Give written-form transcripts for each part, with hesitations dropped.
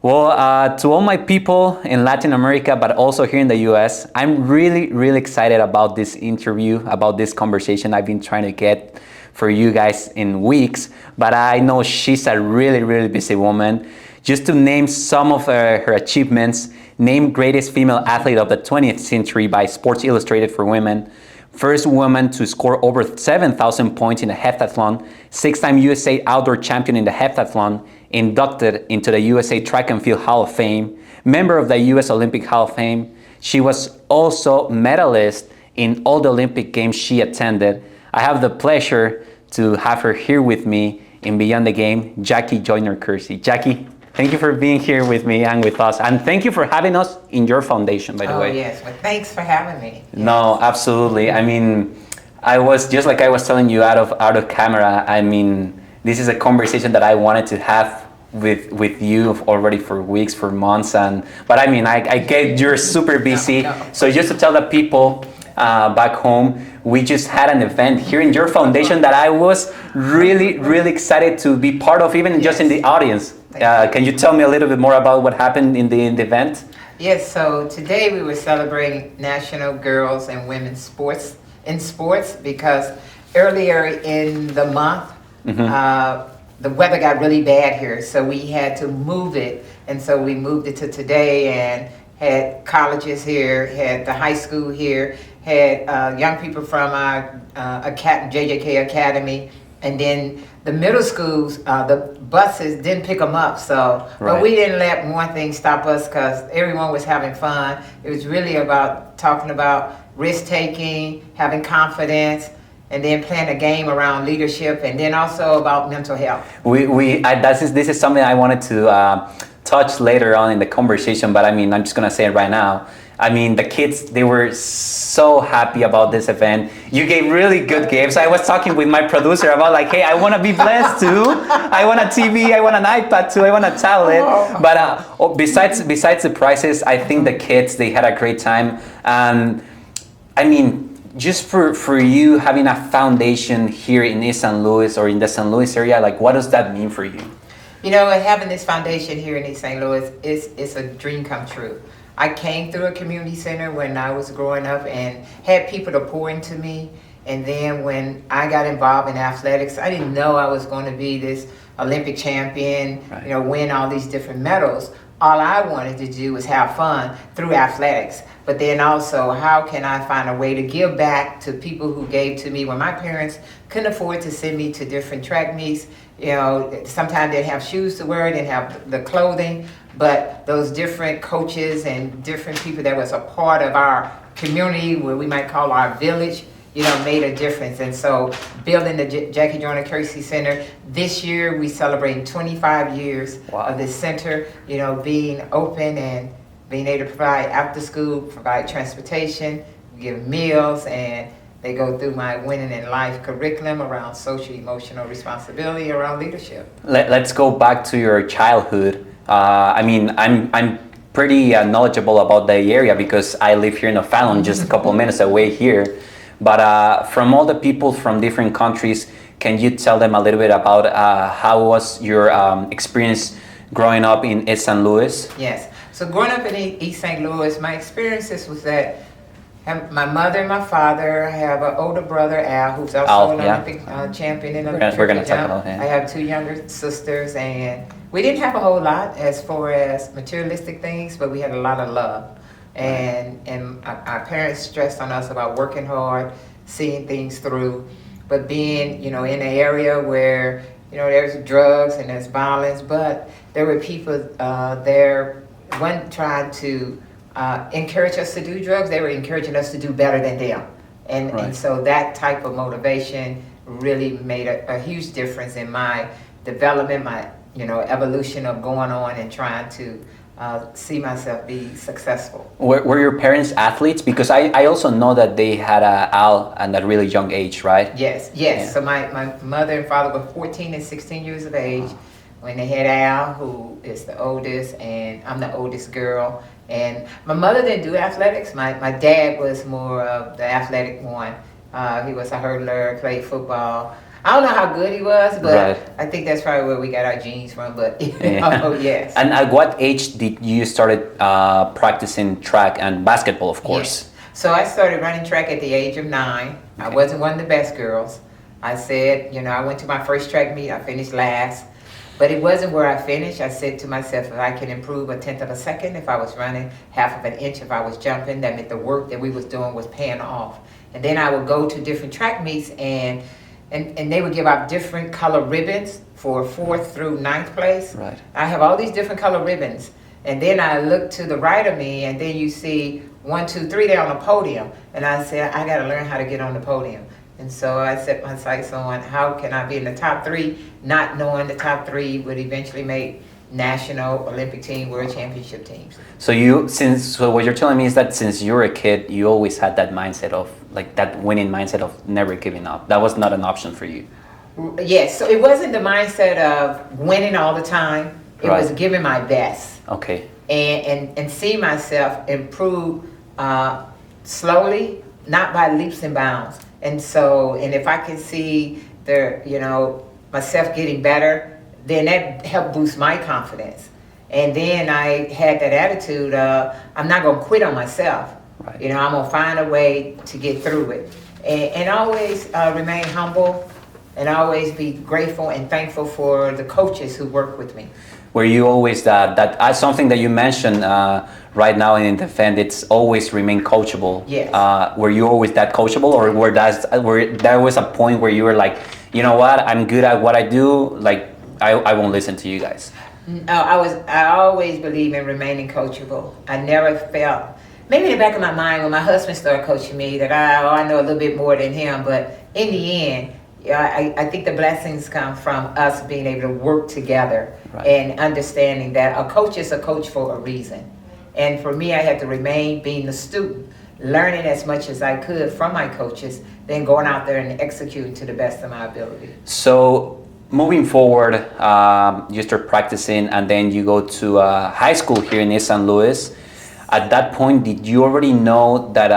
Well, to all my people in Latin America, but also here in the US, I'm really, really excited about this interview, about this conversation I've been trying to get for you guys in weeks. But I know she's a really, really busy woman. Just to name some of her achievements, named greatest female athlete of the 20th century by Sports Illustrated for Women, first woman to score over 7,000 points in a heptathlon, six-time USA outdoor champion in the heptathlon, inducted into the USA Track and Field Hall of Fame, member of the US Olympic Hall of Fame. She was also medalist in all the Olympic Games she attended. I have the pleasure to have her here with me in Beyond the Game, Jackie Joyner-Kersee. Jackie, thank you for being here with me and with us. And thank you for having us in your foundation, by the way. Oh, yes. Well, thanks for having me. Yes. No, absolutely. I mean, I was just like I was telling you out of camera. I mean, this is a conversation that I wanted to have with you already for weeks, for months. But I mean, I get you're super busy. No. So just to tell the people back home, we just had an event here in your foundation that I was really, really excited to be part of, even just in the audience. Can you tell me a little bit more about what happened in the event? Yes, so today we were celebrating National Girls and Women's Sports because earlier in the month, the weather got really bad here, so we had to move it, and so we moved it to today and had colleges here, had the high school here, had young people from our JJK Academy, and then the middle schools, the buses didn't pick them up, so but we didn't let one thing stop us because everyone was having fun. It was really about talking about risk-taking, having confidence, and then playing a game around leadership, and then also about mental health. This is something I wanted to touch later on in the conversation, but I mean, I'm just gonna say it right now. I mean, the kids, they were so happy about this event. You gave really good gifts. I was talking with my producer about like, hey, I want to be blessed too. I want a TV, I want an iPad too, I want a tablet. But besides the prices, I think the kids, they had a great time. I mean, just for you having a foundation here in East St. Louis or in the St. Louis area, like what does that mean for you? You know, having this foundation here in East St. Louis is a dream come true. I came through a community center when I was growing up and had people to pour into me. And then when I got involved in athletics, I didn't know I was going to be this Olympic champion, you know, win all these different medals. All I wanted to do was have fun through athletics. But then also, how can I find a way to give back to people who gave to me when my parents couldn't afford to send me to different track meets? You know, sometimes they didn't have shoes to wear, they didn't have the clothing, but those different coaches and different people that was a part of our community, where we might call our village, you know, made a difference. And so building the Jackie Joyner-Kersee Center, this year we celebrating 25 years of this center, you know, being open and being able to provide after school, provide transportation, give meals, and they go through my Winning in Life curriculum around social emotional responsibility, around leadership. Let's go back to your childhood. I mean, I'm pretty knowledgeable about the area because I live here in O'Fallon, just a couple of minutes away here. But from all the people from different countries, can you tell them a little bit about how was your experience growing up in East St. Louis? Yes. So growing up in East St. Louis, my experiences was that my mother and my father, I have an older brother, Al, who's also an Olympic champion in the We're going to talk about him. I have two younger sisters, and we didn't have a whole lot as far as materialistic things, but we had a lot of love. And our parents stressed on us about working hard, seeing things through, but being, you know, in an area where, you know, there's drugs and there's violence, but there were people there, one tried to encourage us to do drugs, they were encouraging us to do better than them. And so that type of motivation really made a huge difference in my development, my, you know, evolution of going on and trying to see myself be successful. Were your parents athletes? Because I also know that they had Al at a really young age, right? Yes. Yeah. So my mother and father were 14 and 16 years of age when they had Al, who is the oldest, and I'm the oldest girl. And my mother didn't do athletics. My dad was more of the athletic one. He was a hurdler, played football. I don't know how good he was, but Right. I think that's probably where we got our genes from. But Yeah. oh yes. And at what age did you started practicing track and basketball, of course? Yes. So I started running track at the age of 9. I Okay. wasn't one of the best girls. I said, I went to my first track meet, I finished last. But it wasn't where I finished. I said to myself, if I can improve a tenth of a second, if I was running half of an inch, if I was jumping, that meant the work that we was doing was paying off. And then I would go to different track meets and they would give out different color ribbons for 4th through 9th place. Right. I have all these different color ribbons. And then I look to the right of me, and then you see 1, 2, 3 there on the podium. And I said, I got to learn how to get on the podium. And so I set my sights on how can I be in the top 3, not knowing the top 3 would eventually make national, Olympic team, world championship teams. So what you're telling me is that since you were a kid, you always had that mindset of like that winning mindset of never giving up. That was not an option for you. Yes, so it wasn't the mindset of winning all the time. It Right. was giving my best Okay. and see myself improve slowly, not by leaps and bounds. And so, and if I can see myself getting better, then that helped boost my confidence. And then I had that attitude of, I'm not gonna quit on myself. Right. I'm gonna find a way to get through it. And always remain humble and always be grateful and thankful for the coaches who work with me. Were you always that something that you mentioned right now in defense? It's always remain coachable. Yes. Were you always that coachable, or were there was a point where you were like, you know what, I'm good at what I do. Like I won't listen to you guys. No, I always believe in remaining coachable. I never felt, maybe in the back of my mind when my husband started coaching me, that I know a little bit more than him. But in the end, I think the blessings come from us being able to work together. Right. And understanding that a coach is a coach for a reason. And for me, I had to remain being the student, learning as much as I could from my coaches, then going out there and executing to the best of my ability. So moving forward, you start practicing, and then you go to high school here in East St. Louis. At that point, did you already know that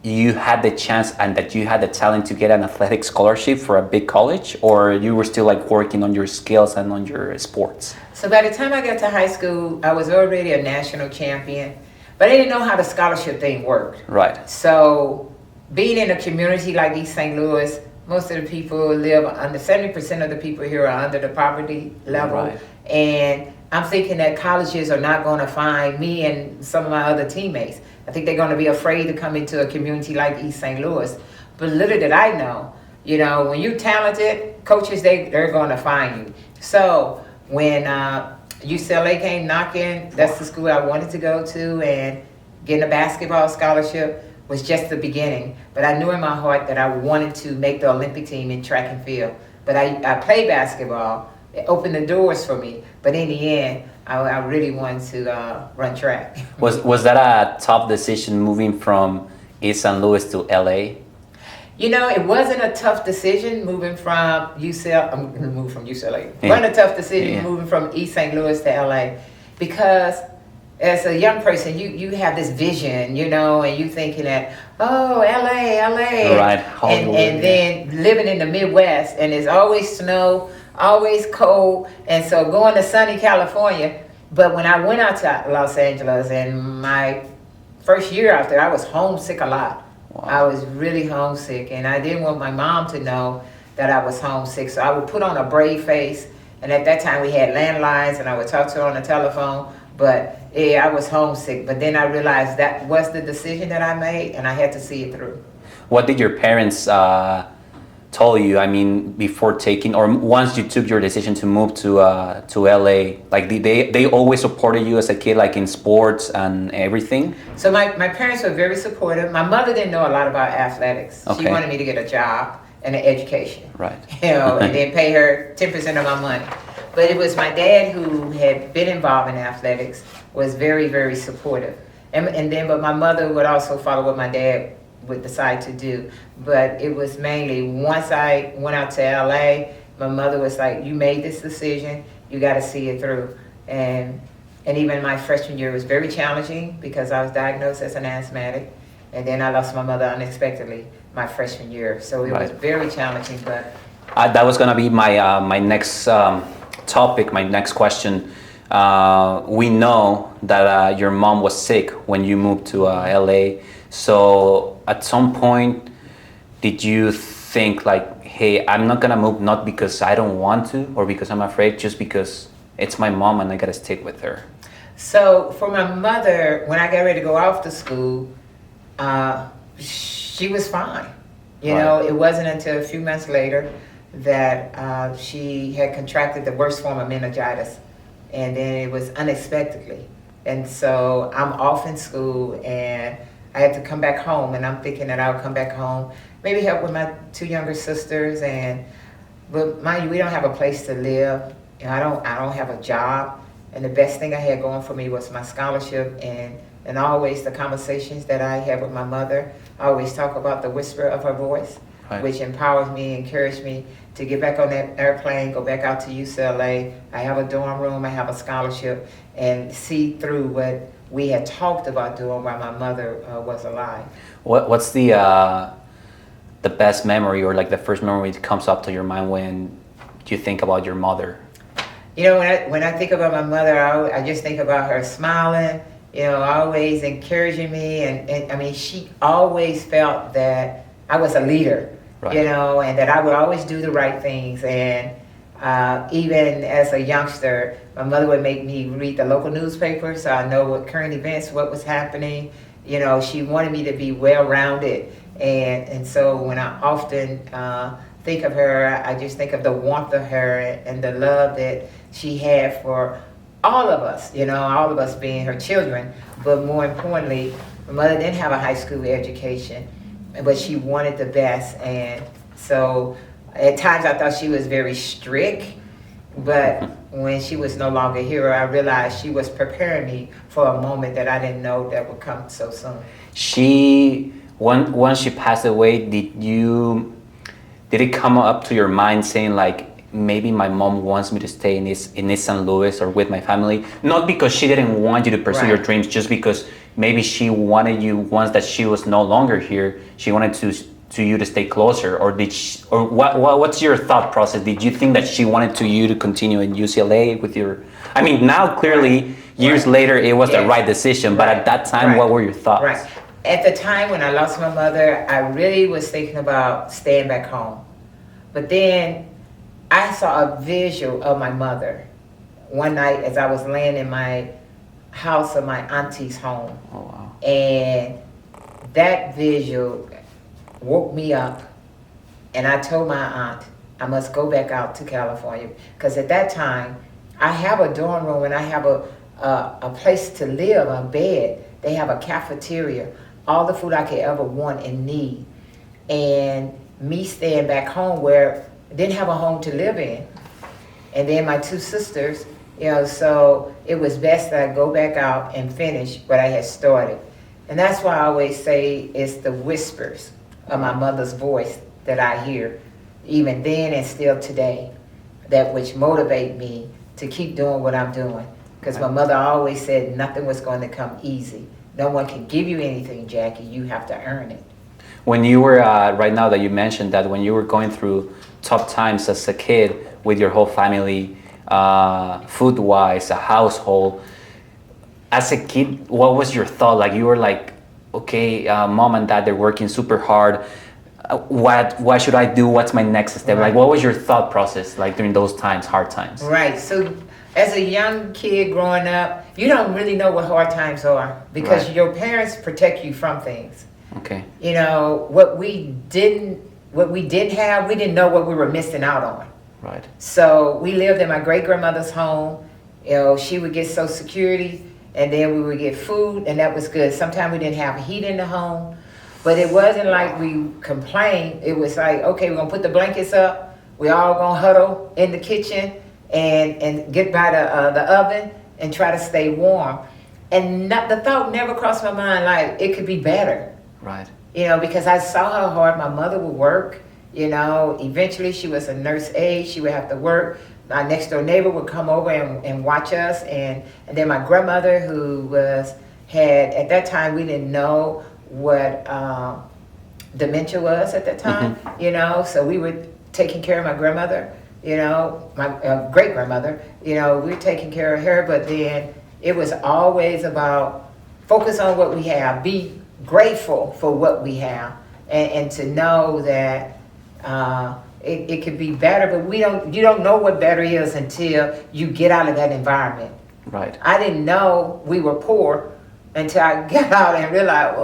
you had the chance and that you had the talent to get an athletic scholarship for a big college, or you were still like working on your skills and on your sports? So by the time I got to high school, I was already a national champion, but I didn't know how the scholarship thing worked. Right. So being in a community like East St. Louis, most of the people live under, 70% of the people here are under the poverty level. Right. And I'm thinking that colleges are not going to find me and some of my other teammates. I think they're going to be afraid to come into a community like East St. Louis. But little did I know, when you're talented, coaches, they're going to find you. So when UCLA came knocking, that's the school I wanted to go to, and getting a basketball scholarship was just the beginning. But I knew in my heart that I wanted to make the Olympic team in track and field. But I played basketball. It opened the doors for me. But in the end, I really wanted to run track. Was that a tough decision moving from East St. Louis to LA? It wasn't a tough decision moving from UCLA. I'm going to move from UCLA. It wasn't a tough decision moving from East St. Louis to LA, because as a young person, you have this vision, and you thinking that, oh, LA. Right. And then living in the Midwest, and it's always snow, always cold, and so going to sunny California. But when I went out to Los Angeles, and my first year out there, I was homesick a lot. Wow. I was really homesick, and I didn't want my mom to know that I was homesick, so I would put on a brave face, and at that time we had landlines, and I would talk to her on the telephone. But I was homesick. But then I realized that was the decision that I made, and I had to see it through. What did your parents tell you? I mean, before taking, or once you took your decision to move to LA, like they always supported you as a kid, like in sports and everything? So my parents were very supportive. My mother didn't know a lot about athletics. Okay. She wanted me to get a job and an education. Right. And then pay her 10% of my money. But it was my dad, who had been involved in athletics, was very, very supportive. But my mother would also follow what my dad would decide to do. But it was mainly, once I went out to LA, my mother was like, you made this decision, you got to see it through. And even my freshman year was very challenging, because I was diagnosed as an asthmatic. And then I lost my mother unexpectedly my freshman year. So it was very challenging, but That was gonna be my next topic, my next question. We know that your mom was sick when you moved to LA. So at some point, did you think like, hey, I'm not gonna move not because I don't want to or because I'm afraid, just because it's my mom and I gotta stick with her? So for my mother, when I got ready to go off to school, she was fine. You know, it wasn't until a few months later that she had contracted the worst form of meningitis, and then it was unexpectedly. And so I'm off in school, and I had to come back home, and I'm thinking that I would come back home, maybe help with my two younger sisters, but mind you, we don't have a place to live. You know, I don't have a job, and the best thing I had going for me was my scholarship, and always the conversations that I had with my mother. I always talk about the whisper of her voice, which empowers me, encouraged me to get back on that airplane, go back out to UCLA. I have a dorm room, I have a scholarship, and see through what we had talked about doing while my mother was alive. What's the best memory, or like the first memory that comes up to your mind when you think about your mother? You know, when I think about my mother, I just think about her smiling, you know, always encouraging me, and I mean, she always felt that I was a leader, you know, and that I would always do the right things. And even as a youngster, my mother would make me read the local newspaper so I know what current events, what was happening. You know, she wanted me to be well-rounded, and so when I often think of her, I just think of the warmth of her and the love that she had for all of us, you know, all of us being her children. But more importantly, my mother didn't have a high school education, but she wanted the best. And so at times I thought she was very strict, but when she was no longer here, I realized she was preparing me for a moment that I didn't know that would come so soon. Once she passed away, did it come up to your mind saying like, maybe my mom wants me to stay in East St. Louis or with my family, not because she didn't want you to pursue your dreams, just because maybe she wanted you, once that she was no longer here, she wanted to you to stay closer? Or what's your thought process? Did you think that she wanted you to continue in UCLA with your, I mean, now clearly years later it was the right decision, but at that time what were your thoughts? At the time when I lost my mother, I really was thinking about staying back home. But then I saw a visual of my mother one night as I was laying in my house of my auntie's home. Oh, wow. And that visual woke me up, and I told my aunt I must go back out to California, because at that time I have a dorm room and I have a place to live, a bed. They have a cafeteria, all the food I could ever want and need. And me staying back home where I didn't have a home to live in. And then my two sisters, you know, so it was best that I go back out and finish what I had started. And that's why I always say it's the whispers of my mother's voice that I hear, even then and still today, that which motivate me to keep doing what I'm doing. Because my mother always said nothing was going to come easy. No one can give you anything, Jackie. You have to earn it. When you were, right now that you mentioned that, when you were going through tough times as a kid with your whole family, food-wise, a household, as a kid, what was your thought? Like, you were like, okay, mom and dad, they're working super hard. What should I do? What's my next step? Like, what was your thought process like during those times, hard times? Right. So as a young kid growing up, you don't really know what hard times are, because your parents protect you from things. Okay. You know, what we didn't have, we didn't know what we were missing out on. Right. So we lived in my great-grandmother's home. You know, she would get Social Security, and then we would get food, and that was good. Sometimes we didn't have heat in the home, but it wasn't like we complained. It was like, okay, we're gonna put the blankets up. We all gonna huddle in the kitchen and get by the oven and try to stay warm. And the thought never crossed my mind like it could be better. Right. You know, because I saw how hard my mother would work. You know, eventually she was a nurse aide. She would have to work. My next door neighbor would come over and watch us. And then my grandmother, who had, at that time, we didn't know what dementia was at that time, you know. So we would taking care of my grandmother, my great grandmother. We're taking care of her, but then it was always about focus on what we have, be grateful for what we have, and to know that it could be better, but you don't know what better is until you get out of that environment. Right. I didn't know we were poor until I got out and realized,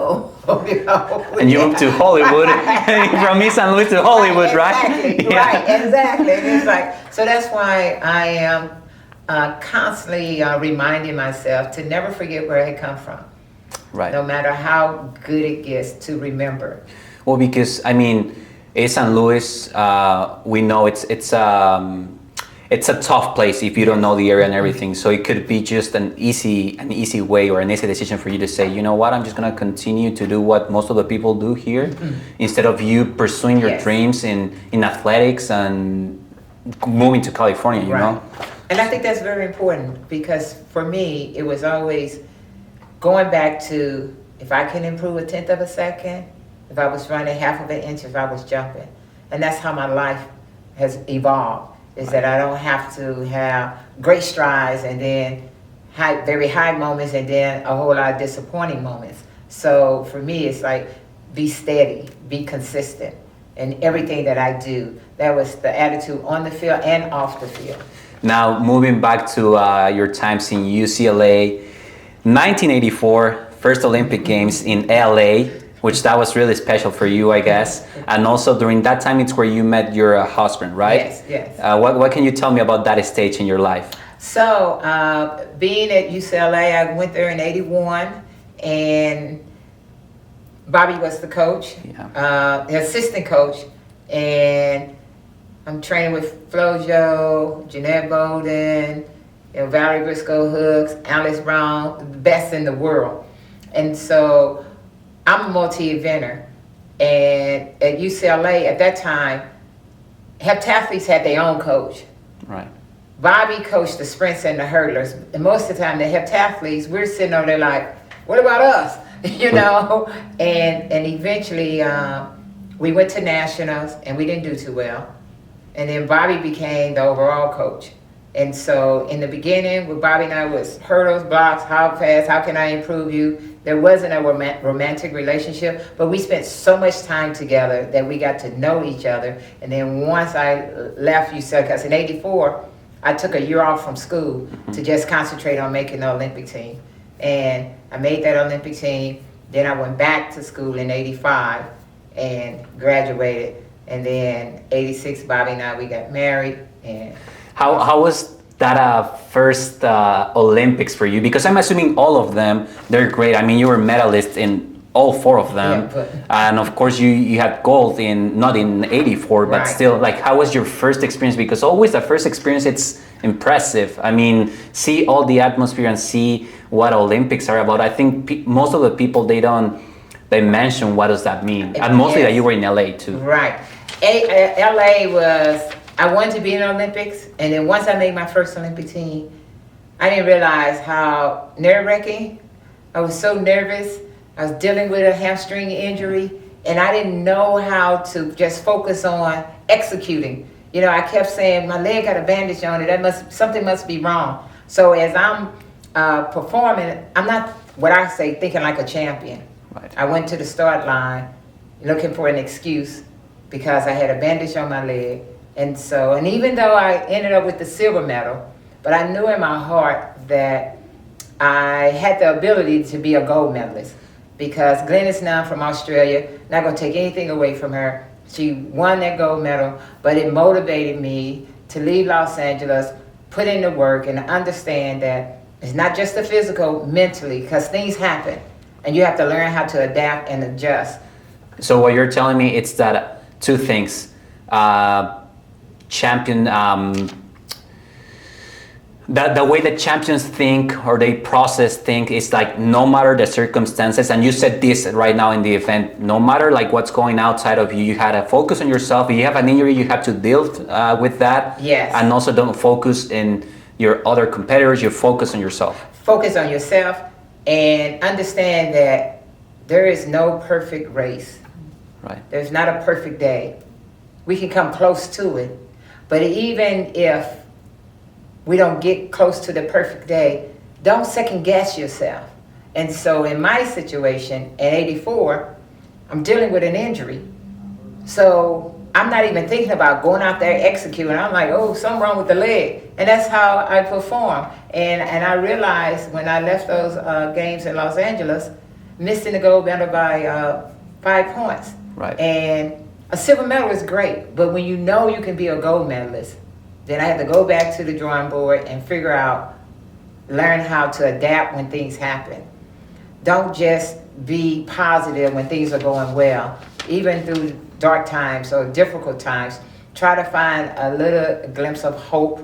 And you moved to Hollywood, from East St. Louis to Hollywood, exactly, right? Exactly. And it's like, so that's why I am constantly reminding myself to never forget where I come from. Right. No matter how good it gets, to remember. Well, because East St. Louis, we know it's a tough place if you don't know the area and everything. So it could be just an easy way or an easy decision for you to say, you know what, I'm just gonna continue to do what most of the people do here, instead of you pursuing your dreams in athletics and moving to California, you know? And I think that's very important, because for me, it was always going back to, if I can improve a tenth of a second, if I was running half of an inch, if I was jumping. And that's how my life has evolved. Is that I don't have to have great strides and then very high moments and then a whole lot of disappointing moments. So for me, it's like, be steady, be consistent in everything that I do. That was the attitude on the field and off the field. Now, moving back to your times in UCLA, 1984, first Olympic Games in LA, which that was really special for you, I guess. And also during that time, it's where you met your husband, right? Yes. What can you tell me about that stage in your life? So, being at UCLA, I went there in '81, and Bobby was the coach, the assistant coach, and I'm training with Flojo, Jeanette Bowden, Valerie Briscoe Hooks, Alice Brown, the best in the world. And so I'm a multi-eventer, and at UCLA at that time, heptathletes had their own coach. Right. Bobby coached the sprints and the hurdlers, and most of the time the heptathletes, we're sitting over there like, what about us? And eventually we went to nationals and we didn't do too well. And then Bobby became the overall coach. And so in the beginning with Bobby and I was hurdles, blocks, how fast, how can I improve you? There wasn't a romantic relationship, but we spent so much time together that we got to know each other. And then once I left UCLA, because in '84, I took a year off from school to just concentrate on making the Olympic team. And I made that Olympic team. Then I went back to school in '85 and graduated. And then '86, Bobby and I, we got married. And how was that first Olympics for you? Because I'm assuming all of them, they're great. I mean, you were medalist in all four of them. And of course you had gold not in '84, but still, like, how was your first experience? Because always the first experience, it's impressive. I mean, see all the atmosphere and see what Olympics are about. I think most of the people, they mention what does that mean. And mostly that you were in LA too. Right. LA was, I wanted to be in the Olympics, and then once I made my first Olympic team, I didn't realize how nerve-wracking. I was so nervous. I was dealing with a hamstring injury, and I didn't know how to just focus on executing. I kept saying, my leg got a bandage on it, something must be wrong. So as I'm performing, I'm not, what I say, thinking like a champion. Right. I went to the start line looking for an excuse because I had a bandage on my leg. And even though I ended up with the silver medal, but I knew in my heart that I had the ability to be a gold medalist, because Glennis Nunn from Australia, not going to take anything away from her, she won that gold medal, but it motivated me to leave Los Angeles, put in the work, and understand that it's not just the physical, mentally, because things happen, and you have to learn how to adapt and adjust. So what you're telling me, it's that two things. The way that champions think or they process think is like, no matter the circumstances, and you said this right now in the event, no matter like what's going outside of you, you had to focus on yourself. If you have an injury, you have to deal with that. Yes. And also don't focus in your other competitors, you focus on yourself. Focus on yourself and understand that there is no perfect race. Right. There's not a perfect day. we can come close to it. But even if we don't get close to the perfect day, don't second guess yourself. And so in my situation, at 84, I'm dealing with an injury. So I'm not even thinking about going out there executing. I'm like, oh, something wrong with the leg. And that's how I perform. And I realized when I left those games in Los Angeles, missing the gold medal by 5 points. Right. And a silver medal is great, but when you know you can be a gold medalist, then I had to go back to the drawing board and figure out, learn how to adapt when things happen. Don't just be positive when things are going well. Even through dark times or difficult times, try to find a little glimpse of hope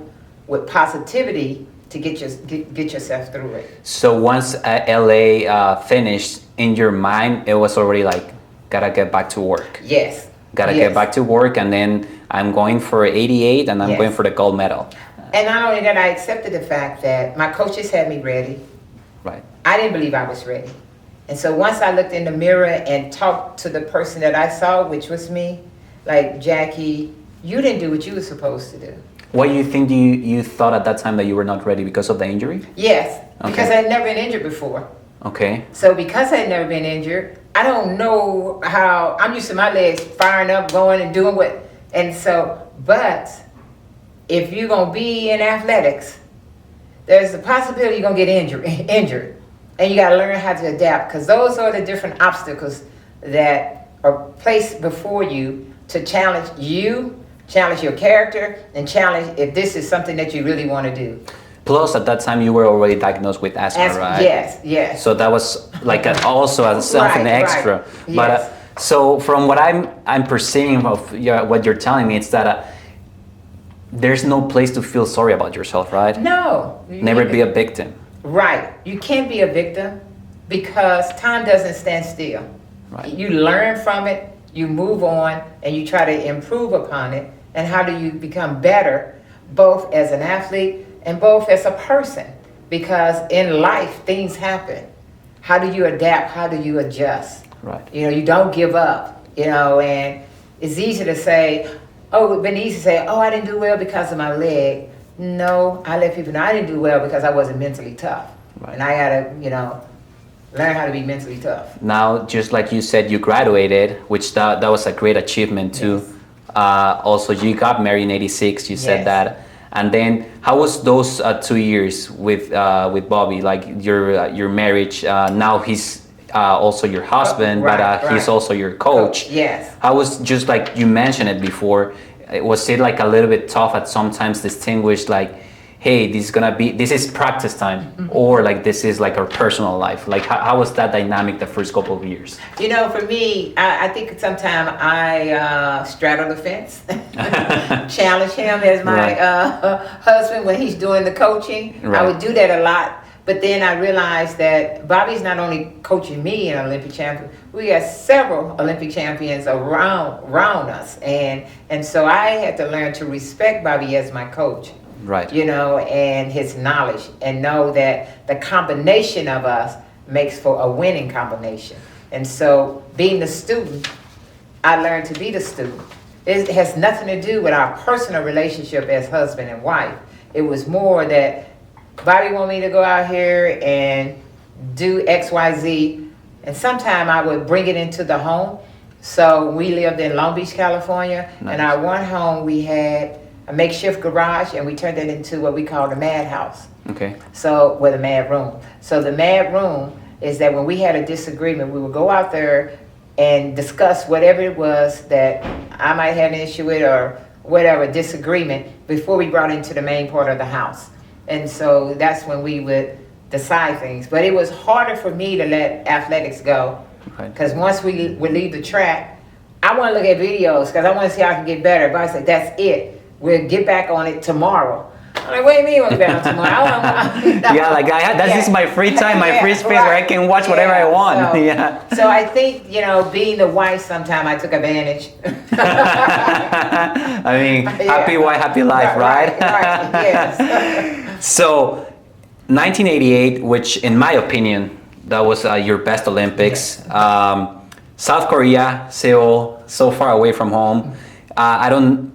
with positivity to get yourself through it. So once LA finished, in your mind, it was already like, gotta get back to work. Yes. Gotta get back to work, and then I'm going for 88, and I'm going for the gold medal. And not only that, I accepted the fact that my coaches had me ready. Right. I didn't believe I was ready. And so once I looked in the mirror and talked to the person that I saw, which was me, like, Jackie, you didn't do what you were supposed to do. What do you think you thought at that time that you were not ready because of the injury? Yes, Okay. because I had never been injured before. Okay. So because I had never been injured, I don't know how, I'm used to my legs firing up, going and doing what, and so, but if you're going to be in athletics, there's a possibility you're going to get injured. And you got to learn how to adapt, because those are the different obstacles that are placed before you to challenge you, challenge your character, and challenge if this is something that you really want to do. Plus, at that time, you were already diagnosed with asthma, right? Yes, yes. So that was like also as something Right, extra. right. But Yes. so from what I'm perceiving of what you're telling me, it's that there's no place to feel sorry about yourself, right? No. Never be a victim. Right. You can't be a victim because time doesn't stand still. Right. You learn from it, you move on, and you try to improve upon it. And how do you become better, both as an athlete and both as a person? Because in life, things happen. How do you adapt? How do you adjust? Right. You know, you don't give up, you know, and it's easy to say, oh, it's been easy to say, oh, I didn't do well because of my leg. No, I let people know I didn't do well because I wasn't mentally tough. Right. And I gotta, you know, learn how to be mentally tough. Now, just like you said, you graduated, which that was a great achievement too. Yes. Also, you got married in '86. You said Yes. that. And then, how was those 2 years with Bobby? Like your marriage. Now he's also your husband, Right, but he's right. also your coach. Yes. How was, just like you mentioned it before? Was it like a little bit tough at sometimes distinguish like, hey, this is practice time, or like this is like our personal life? Like how was that dynamic the first couple of years? You know, for me, I think sometimes I straddle the fence, challenge him as my husband when he's doing the coaching. Right. I would do that a lot. But then I realized that Bobby's not only coaching me an Olympic champion, we got several Olympic champions around us. And so I had to learn to respect Bobby as my coach. Right. You know, and his knowledge, and know that the combination of us makes for a winning combination. And so being the student, I learned to be the student. It has nothing to do with our personal relationship as husband and wife. It was more that Bobby wanted me to go out here and do X, Y, Z, and sometime I would bring it into the home. So we lived in Long Beach, California, Nice. and our one home we had a makeshift garage, and we turned it into what we call the madhouse. Okay. So, with a mad room. So the mad room is that when we had a disagreement, we would go out there and discuss whatever it was that I might have an issue with or whatever disagreement before we brought into the main part of the house. And so that's when we would decide things. But it was harder for me to let athletics go, because once we would leave the track, I want to look at videos because I want to see how I can get better. But I said, that's it. We'll get back on it tomorrow. I'm like, what do you mean we'll get back on tomorrow? Yeah, like this is my free time, my free space where I can watch whatever I want. So, yeah. So I think, you know, being the wife, sometimes I took advantage. I mean, happy wife, happy life, right? Right, yes. So, 1988, which in my opinion, that was your best Olympics. South Korea, Seoul, so far away from home. I don't,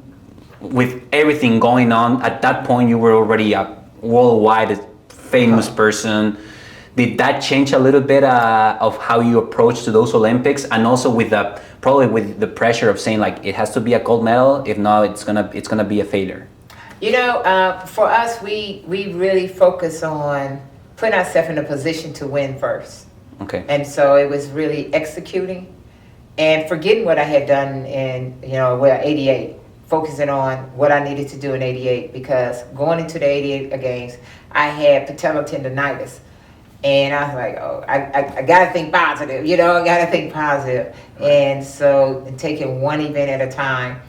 with everything going on, at that point you were already a worldwide famous person. Did that change a little bit of how you approach to those Olympics, and also with the probably with the pressure of saying like it has to be a gold medal, if not it's gonna be a failure? For us, we really focus on putting ourselves in a position to win first. Okay. And so it was really executing and forgetting what I had done in 88, focusing on what I needed to do in 88, because going into the 88 games, I had patellar tendonitis. And I was like, oh, I got to think positive, I got to think positive. And so taking one event at a time.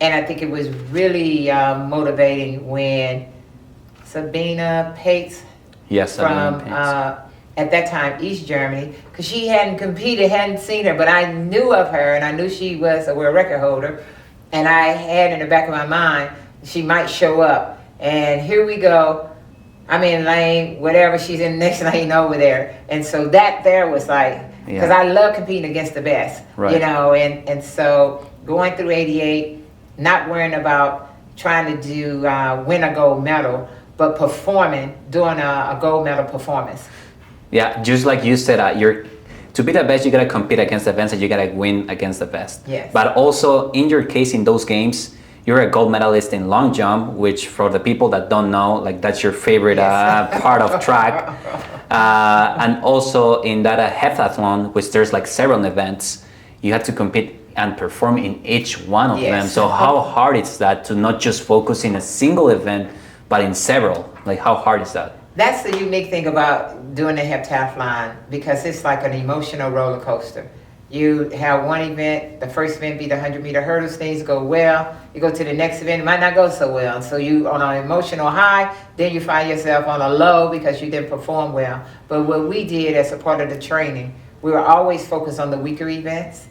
And I think it was really motivating when Sabina Pates from, at that time, East Germany, because she hadn't competed, hadn't seen her, but I knew of her, and I knew she was a world record holder. And I had in the back of my mind, she might show up. And here we go. I'm in lane, whatever, she's in the next lane over there. And so that there was like, because I love competing against the best, and so going through 88, not worrying about trying to do win a gold medal, but performing, doing a gold medal performance. Yeah, just like you said, to be the best, you gotta compete against the best, and you gotta win against the best. Yes. But also, in your case, in those games, you're a gold medalist in long jump, which for the people that don't know, like that's your favorite part of track. And also in that heptathlon, which there's like several events, you have to compete and perform in each one of them. So how hard is that to not just focus in a single event, but in several? Like how hard is that? That's the unique thing about doing the heptathlon, because it's like an emotional roller coaster. You have one event, the first event be the 100-meter hurdles, things go well. You go to the next event, it might not go so well. And so you on an emotional high, then you find yourself on a low because you didn't perform well. But what we did as a part of the training, we were always focused on the weaker events.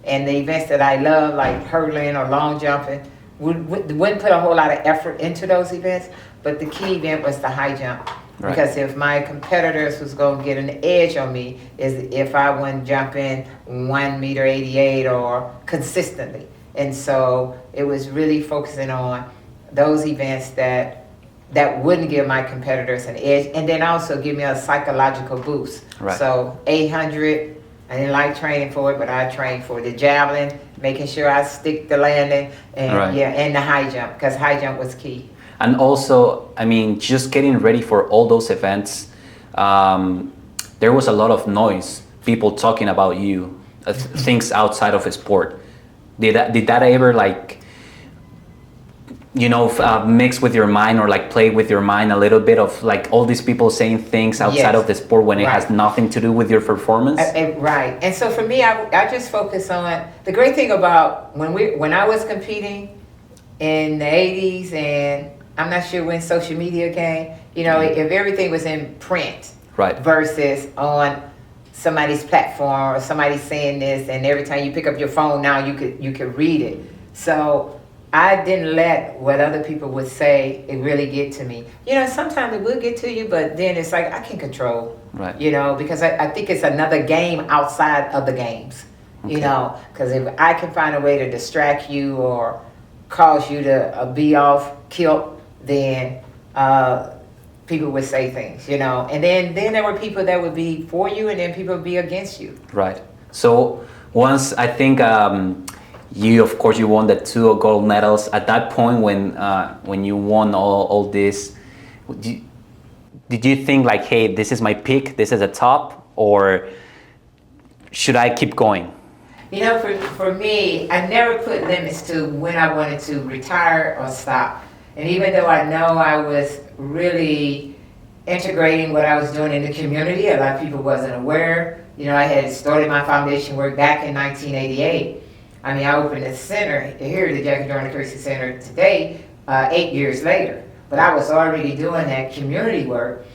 And the events that I love, like hurdling or long jumping, wouldn't put a whole lot of effort into those events. But the key event was the high jump. Right. Because if my competitors was going to get an edge on me, is if I wasn't jumping 1 meter 88 or consistently. And so it was really focusing on those events that wouldn't give my competitors an edge, and then also give me a psychological boost. Right. So 800, I didn't like training for it, but I trained for the javelin, making sure I stick the landing, and and the high jump, because high jump was key. And also, I mean, just getting ready for all those events, there was a lot of noise, people talking about you, things outside of a sport. Did that ever like, mix with your mind, or like play with your mind a little bit of like all these people saying things outside of the sport when it has nothing to do with your performance? Right. And so for me, I just focus on, the great thing about when I was competing in the 80s, and I'm not sure when social media came, if everything was in print versus on somebody's platform or somebody saying this, and every time you pick up your phone now you could read it. So I didn't let what other people would say it really get to me. Sometimes it will get to you, but then it's like I can control, because I think it's another game outside of the games, because if I can find a way to distract you or cause you to be off kilt, then people would say things, and then there were people that would be for you, and then people would be against you. Right. So once, I think of course you won the 2 gold medals. At that point when you won all this, did you think like, hey, this is my peak, this is the top, or should I keep going? For me, I never put limits to when I wanted to retire or stop. And even though I know I was really integrating what I was doing in the community, a lot of people wasn't aware. I had started my foundation work back in 1988. I opened a center here, the Jackie Joyner-Kersee Center today, 8 years later. But I was already doing that community work.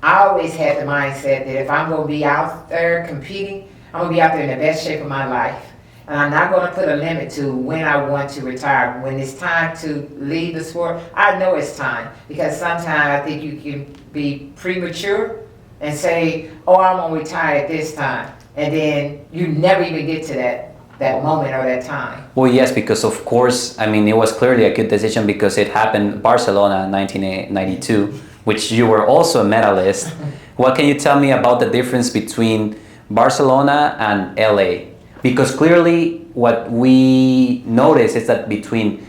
I always had the mindset that if I'm going to be out there competing, I'm going to be out there in the best shape of my life. And I'm not going to put a limit to when I want to retire. When it's time to leave the sport, I know it's time. Because sometimes I think you can be premature and say, oh, I'm going to retire at this time. And then you never even get to that that moment or that time. Well, yes, because of course, I mean, it was clearly a good decision because it happened in Barcelona in 1992, which you were also a medalist. What can you tell me about the difference between Barcelona and LA? Because clearly what we noticed is that between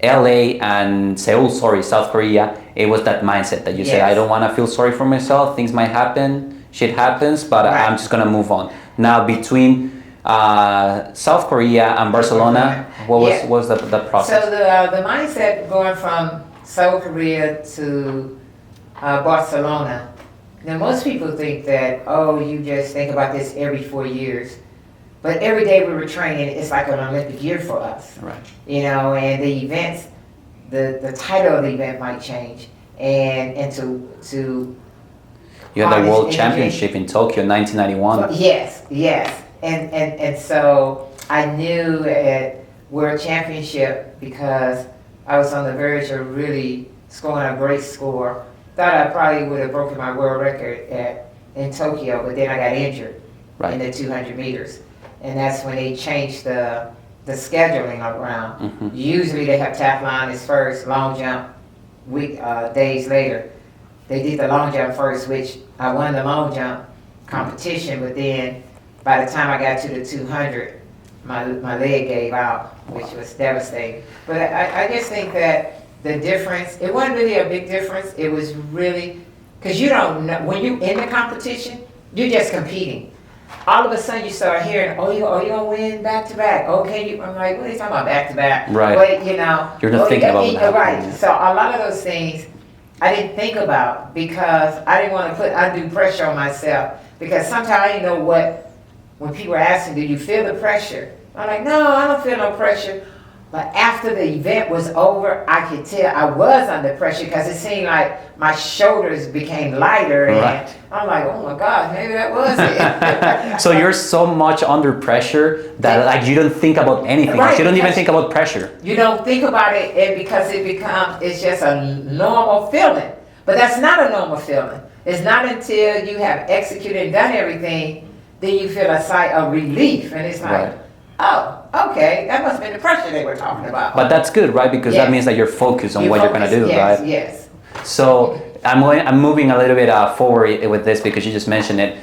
LA and Seoul, sorry, South Korea, it was that mindset that you said, I don't want to feel sorry for myself, things might happen, shit happens, but I'm just going to move on. Now, between South Korea and Barcelona, what was the process? So the mindset going from South Korea to Barcelona, now most people think that, oh, you just think about this every 4 years. But every day we were training, it's like an Olympic year for us. Right. You know, and the events, the title of the event might change. And to you had the World Championship in Tokyo in 1991. Yes. And so I knew at World Championship, because I was on the verge of really scoring a great score. Thought I probably would have broken my world record in Tokyo, but then I got injured in the 200 meters. And that's when they changed the scheduling around. Mm-hmm. Usually they have Taflon as first, long jump days later. They did the long jump first, which I won the long jump competition, but then by the time I got to the 200, my leg gave out, which was devastating. But I just think that the difference, it wasn't really a big difference. It was really, because you don't know, when you're in the competition, you're just competing. All of a sudden you start hearing, oh, you're gonna win back to back. Okay, I'm like, what are you talking about, back to back? Right. But you know, you're not thinking about that. Right. So a lot of those things I didn't think about because I didn't want to put undue pressure on myself. Because sometimes I didn't know when people are asking, do you feel the pressure? I'm like, no, I don't feel no pressure. But after the event was over, I could tell I was under pressure because it seemed like my shoulders became lighter. And I'm like, oh my God, maybe that was it. So you're so much under pressure that like you don't think about anything. Right, you don't even think about pressure. You don't think about it, and because it's just a normal feeling. But that's not a normal feeling. It's not until you have executed and done everything, then you feel a sigh of relief. And it's like, oh, okay, that must have been the pressure they were talking about. But that's good, right? Because that means that you're focused on what you're going to do, right? Yes. So I'm moving a little bit forward with this because you just mentioned it.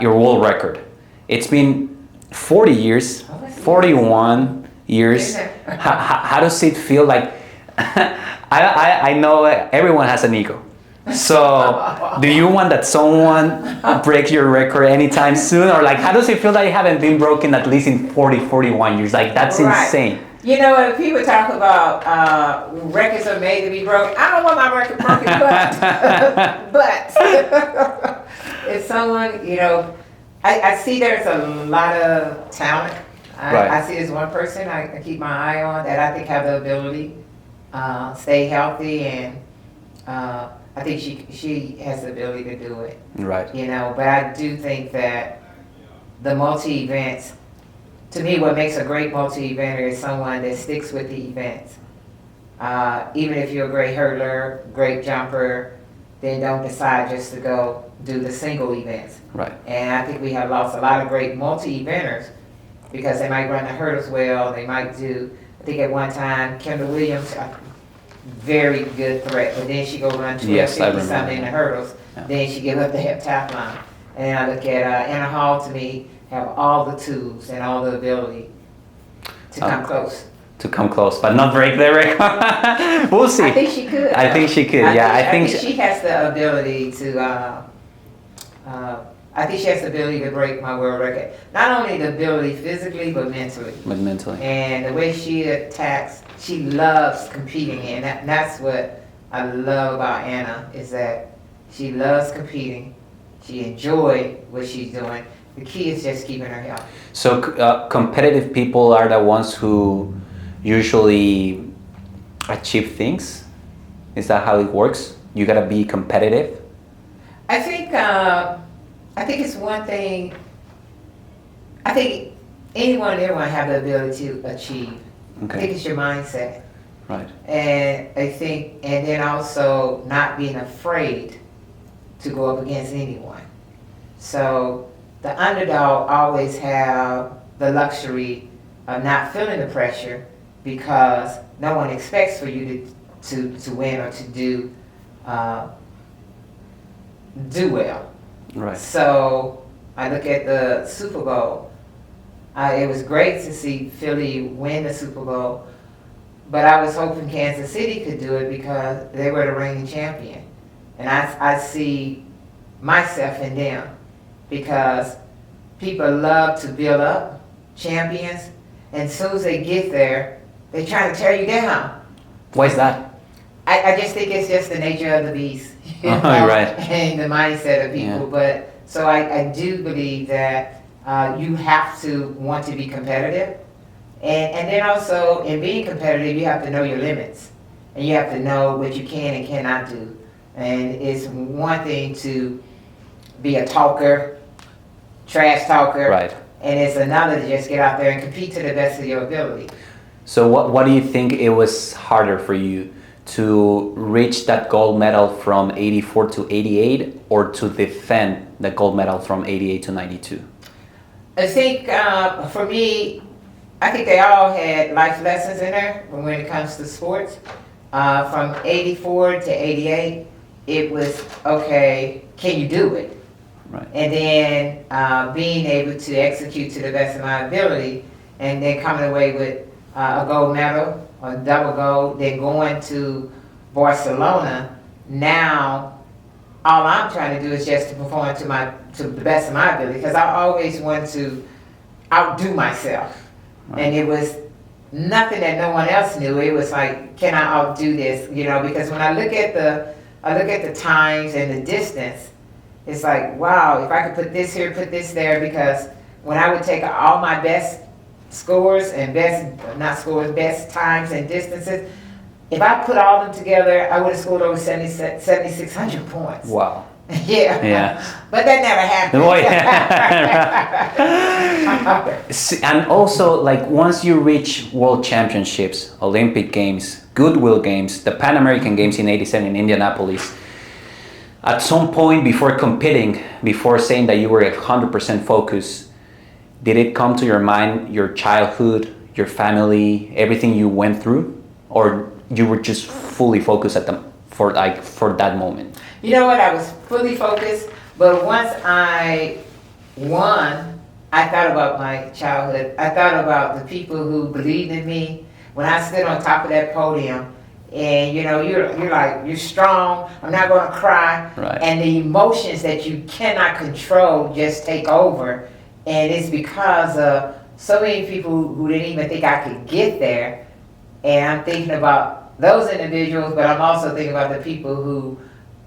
Your world record. It's been 40 years, 41 years. How does it feel like? I know everyone has an ego. So, do you want that someone breaks your record anytime soon? Or like, how does it feel that you haven't been broken at least in 41 years? Like, that's insane. You know, when people talk about records are made to be broken, I don't want my record broken, but if someone, you know, I see there's a lot of talent. I see there's one person I keep my eye on that I think have the ability stay healthy, and I think she has the ability to do it. Right. You know, but I do think that the multi-events, to me, what makes a great multi-eventer is someone that sticks with the events. Even if you're a great hurdler, great jumper, then don't decide just to go do the single events. Right. And I think we have lost a lot of great multi-eventers because they might run the hurdles well, they might do, I think at one time, Kendall Williams, very good threat, but then she go run 1250 something in the hurdles. Yeah. Then she give up the heptathlon. And I look at Anna Hall, to me, have all the tools and all the ability to come close. To come close, but not break the record. We'll see. I think she could. I think she could. I think she has the ability to. I think she has the ability to break my world record. Not only the ability physically, but mentally. But mentally. And the way she attacks, she loves competing, and that's what I love about Anna, is that she loves competing. She enjoys what she's doing. The key is just keeping her healthy. So competitive people are the ones who usually achieve things? Is that how it works? You gotta be competitive? I think it's one thing. I think anyone and everyone have the ability to achieve. Okay. I think it's your mindset. Right. And I think, and then also not being afraid to go up against anyone. So the underdog always have the luxury of not feeling the pressure because no one expects for you to win or to do well. Right. So I look at the Super Bowl. It was great to see Philly win the Super Bowl, but I was hoping Kansas City could do it because they were the reigning champion. And I see myself in them because people love to build up champions, and as soon as they get there, they try to tear you down. Why is that? I just think it's just the nature of the beast, Right. and the mindset of people. Yeah. But so I do believe that you have to want to be competitive, and then also in being competitive, you have to know your limits, and you have to know what you can and cannot do. And it's one thing to be a talker, trash talker, Right. and it's another to just get out there and compete to the best of your ability. So what do you think it was harder for you to reach that gold medal from 84 to 88 or to defend the gold medal from 88 to 92? I think for me, I think they all had life lessons in there when it comes to sports. From 84 to 88, it was, okay, can you do it? Right. And then being able to execute to the best of my ability, and then coming away with a gold medal or double gold, then going to Barcelona. Now, all I'm trying to do is just to perform to the best of my ability, because I always want to outdo myself. Right. And it was nothing that no one else knew. It was like, can I outdo this? You know, because when I look at the times and the distance, it's like, wow, if I could put this here, put this there, because when I would take all my best scores and best times and distances, if I put all of them together, I would have scored over 7,600 points. Wow. Yeah. Yeah. But that never happened. Oh, yeah. And also, like, once you reach world championships, Olympic Games, Goodwill Games, the Pan American Games in 87 in Indianapolis, at some point before competing, before saying that you were 100% focused, did it come to your mind your childhood, your family, everything you went through, or you were just fully focused for that moment? You know what? I was fully focused, but once I won, I thought about my childhood. I thought about the people who believed in me. When I stood on top of that podium, and you know, you're like, you're strong, I'm not going to cry. Right. And the emotions that you cannot control just take over. And it's because of so many people who didn't even think I could get there. And I'm thinking about those individuals, but I'm also thinking about the people who,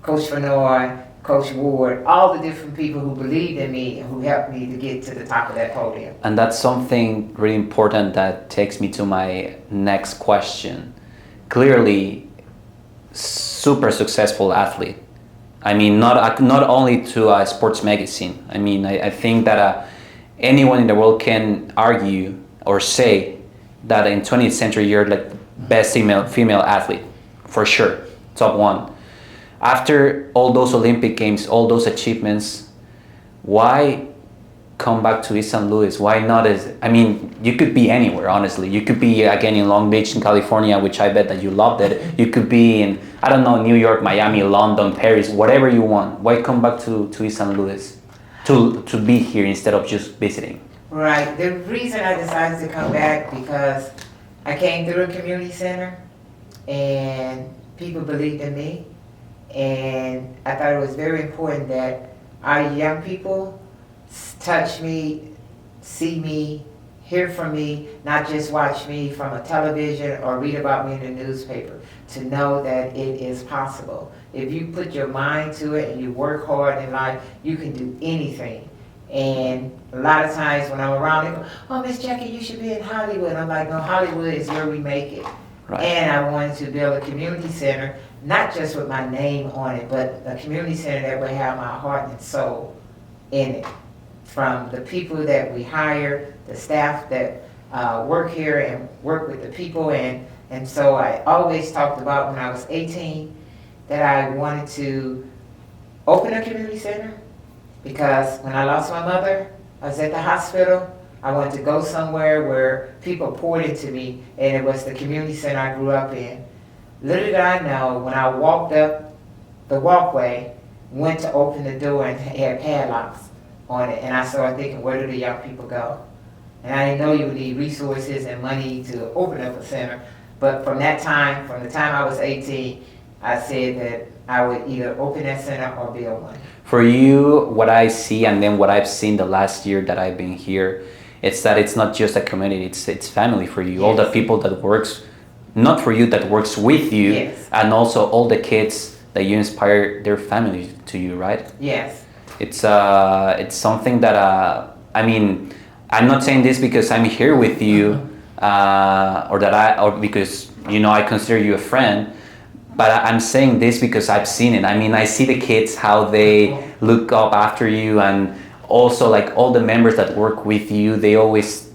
Coach Fennoy, Coach Ward, all the different people who believed in me and who helped me to get to the top of that podium. And that's something really important that takes me to my next question. Clearly, super successful athlete. I mean, not only to a sports magazine. I mean, I think that anyone in the world can argue or say that in 20th century you're like best female athlete, for sure, top one. After all those Olympic Games, all those achievements, why come back to East St. Louis? Why not I mean, you could be anywhere, honestly. You could be, again, in Long Beach, in California, which I bet that you loved it. You could be in, I don't know, New York, Miami, London, Paris, whatever you want. Why come back to East St. Louis to be here instead of just visiting? Right. The reason I decided to come back because I came through a community center and people believed in me. And I thought it was very important that our young people touch me, see me, hear from me, not just watch me from a television or read about me in the newspaper, to know that it is possible. If you put your mind to it and you work hard in life, you can do anything. And a lot of times when I'm around, they go, oh, Miss Jackie, you should be in Hollywood. I'm like, no, Hollywood is where we make it. Right. And I wanted to build a community center, not just with my name on it, but a community center that would have my heart and soul in it. From the people that we hire, the staff that work here and work with the people. And so I always talked about when I was 18 that I wanted to open a community center, because when I lost my mother, I was at the hospital I wanted to go somewhere where people poured into me, and it was the community center I grew up in. Little did I know, when I walked up the walkway, went to open the door and it had padlocks on it, and I started thinking, where do the young people go? And I didn't know you would need resources and money to open up a center, but from the time I was 18, I said that I would either open that center or build one. For you, what I see and then what I've seen the last year that I've been here, it's that it's not just a community, it's family for you. Yes. All the people that works, not for you, that works with you, yes. And also all the kids that you inspire their family to you, right? Yes. It's something that, I mean, I'm not saying this because I'm here with you, or because, you know, I consider you a friend, but I'm saying this because I've seen it. I mean, I see the kids, how they look up after you, and also like all the members that work with you, they always,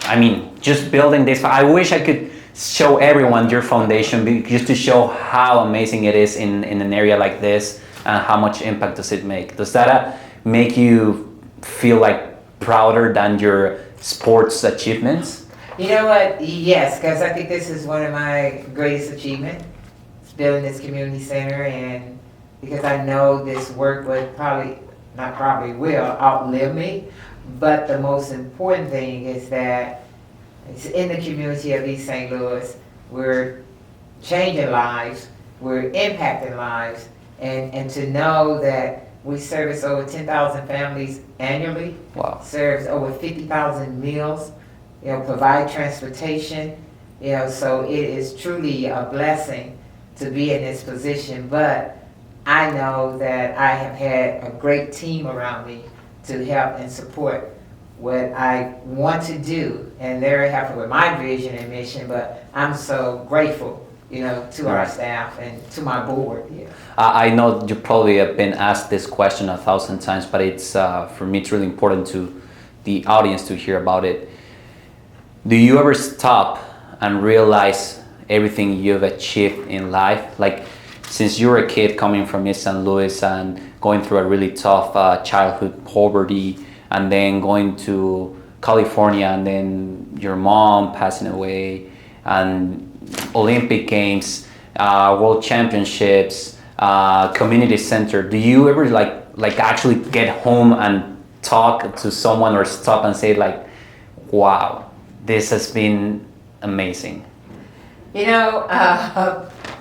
I mean, just building this. I wish I could show everyone your foundation just to show how amazing it is in an area like this, and how much impact does it make. Does that make you feel like prouder than your sports achievements? You know what? Yes, because I think this is one of my greatest achievements, building this community center, and because I know this work would will outlive me, but the most important thing is that it's in the community of East St. Louis. We're changing lives, we're impacting lives, and to know that we service over 10,000 families annually. Wow. Serves over 50,000 meals, you know, provide transportation, you know, so it is truly a blessing to be in this position, but I know that I have had a great team around me to help and support what I want to do, and they're happy with my vision and mission, but I'm so grateful, you know, to our staff and to my board. Yeah. I know you probably have been asked this question 1,000 times, but it's for me it's really important to the audience to hear about it. Do you ever stop and realize everything you've achieved in life? Like, since you were a kid coming from East St. Louis and going through a really tough childhood poverty, and then going to California, and then your mom passing away, and Olympic Games, World Championships, community center. Do you ever like actually get home and talk to someone or stop and say like, wow, this has been amazing? You know,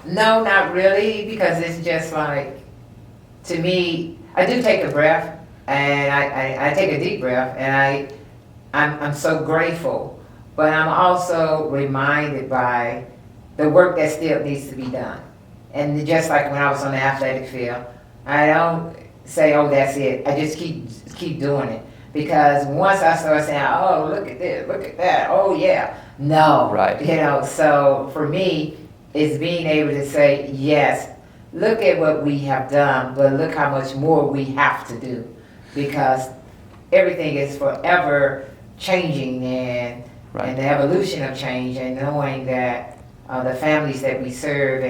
no, not really, because it's just like, to me, I do take a breath, and I take a deep breath, and I'm so grateful, but I'm also reminded by the work that still needs to be done. And just like when I was on the athletic field, I don't say, oh, that's it. I just keep doing it. Because once I start saying, oh, look at this, look at that, oh yeah, no. Right. You know, so for me, it's being able to say, yes, look at what we have done, but look how much more we have to do. Because everything is forever changing, and the evolution of change, and knowing that the families that we serve,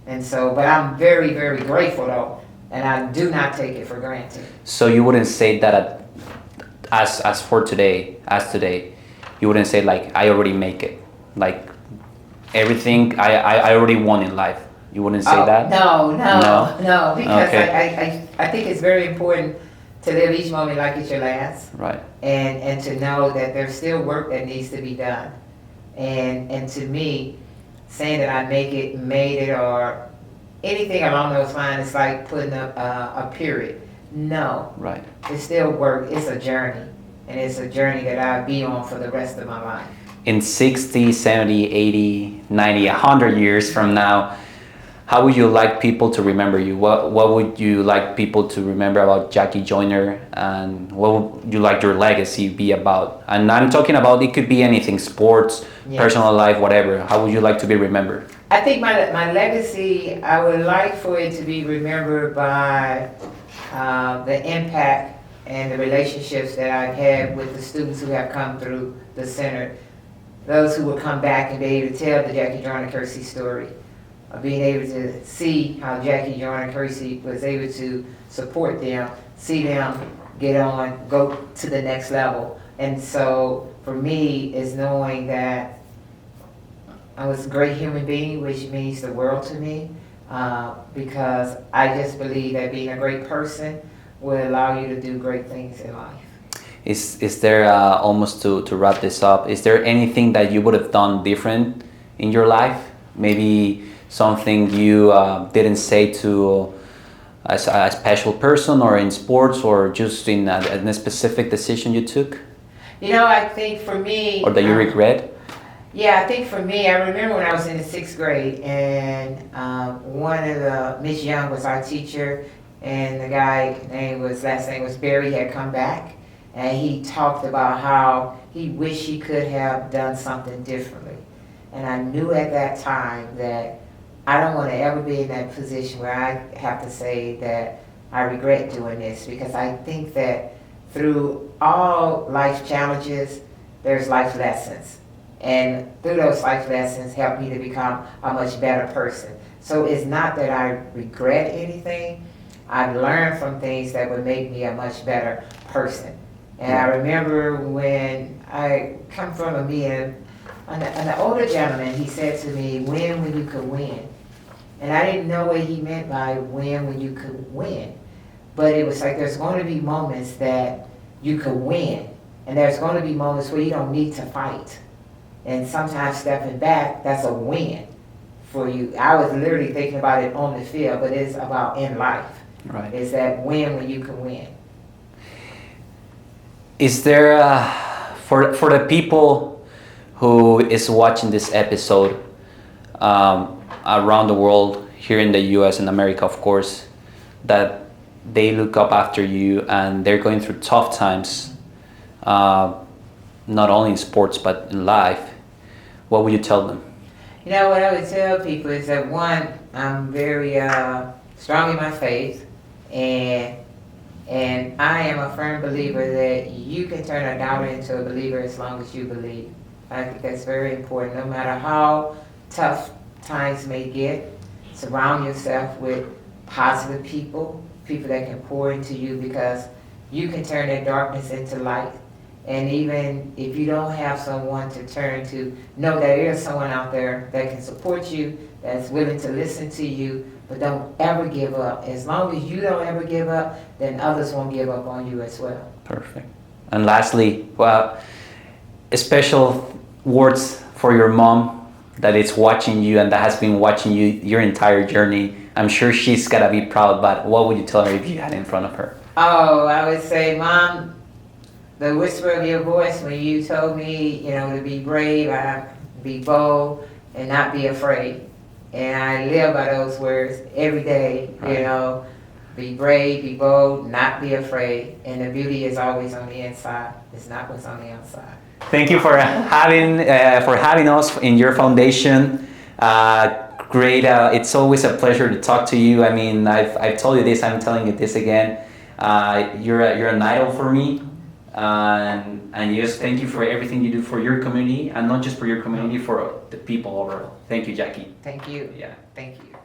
and so, but I'm very, very grateful though, and I do not take it for granted. So you wouldn't say that as today, you wouldn't say like, I already make it, like everything I already won in life. You wouldn't say that? No, because okay. I think it's very important to live each moment like it's your last. Right. And to know that there's still work that needs to be done. And to me, saying that I made it, or anything along those lines, it's like putting a period. No. Right. It's still work. It's a journey. And it's a journey that I'll be on for the rest of my life. In 60, 70, 80, 90, 100 years from now, how would you like people to remember you? What would you like people to remember about Jackie Joyner, and what would you like your legacy be about? And I'm talking about, it could be anything, sports, yes, personal life, whatever. How would you like to be remembered? I think my legacy, I would like for it to be remembered by the impact and the relationships that I've had with the students who have come through the center. Those who would come back and be able to tell the Jackie Joyner-Kersee story. Being able to see how Jackie Joyner-Kersee was able to support them, see them go to the next level. And so for me, is knowing that I was a great human being, which means the world to me, because I just believe that being a great person will allow you to do great things in life. Is there, almost to wrap this up, is there anything that you would have done different in your life? Maybe something you didn't say to a special person, or in sports, or just in a specific decision you took? I think for me... Or that you regret? Yeah, I think for me, I remember when I was in the 6th grade, and Miss Young was our teacher, and the guy last name was Barry, had come back, and he talked about how he wished he could have done something differently. And I knew at that time that I don't want to ever be in that position where I have to say that I regret doing this, because I think that through all life challenges, there's life lessons. And through those life lessons helped me to become a much better person. So it's not that I regret anything. I've learned from things that would make me a much better person. And I remember when I come from a meeting, an older gentleman, he said to me, "Win when you could win." And I didn't know what he meant by win when you could win. But it was like there's going to be moments that you could win. And there's going to be moments where you don't need to fight. And sometimes stepping back, that's a win for you. I was literally thinking about it on the field, but it's about in life. Right. It's that win when you can win. Is there, for the people who is watching this episode around the world, here in the US and America, of course, that they look up after you and they're going through tough times, not only in sports but in life, what would you tell them? What I would tell people is that, one, I'm very strong in my faith, and I am a firm believer that you can turn a doubter into a believer as long as you believe. I think that's very important. No matter how tough times may get, surround yourself with positive people that can pour into you, because you can turn that darkness into light. And even if you don't have someone to turn to, know that there is someone out there that can support you, that's willing to listen to you, but don't ever give up. As long as you don't ever give up, then others won't give up on you as well. Perfect. And lastly, well, special words for your mom that is watching you and that has been watching you your entire journey. I'm sure she's gotta be proud, but what would you tell her if you had it in front of her? Oh, I would say, Mom, the whisper of your voice when you told me, to be brave, be bold, and not be afraid. And I live by those words every day, Right. Be brave, be bold, not be afraid. And the beauty is always on the inside. It's not what's on the outside. Thank you for having us in your foundation. Great. It's always a pleasure to talk to you. I mean, I've told you this. I'm telling you this again. You're an idol for me. And yes, thank you for everything you do for your community, and not just for your community, for the people overall. Thank you, Jackie. Thank you. Yeah. Thank you.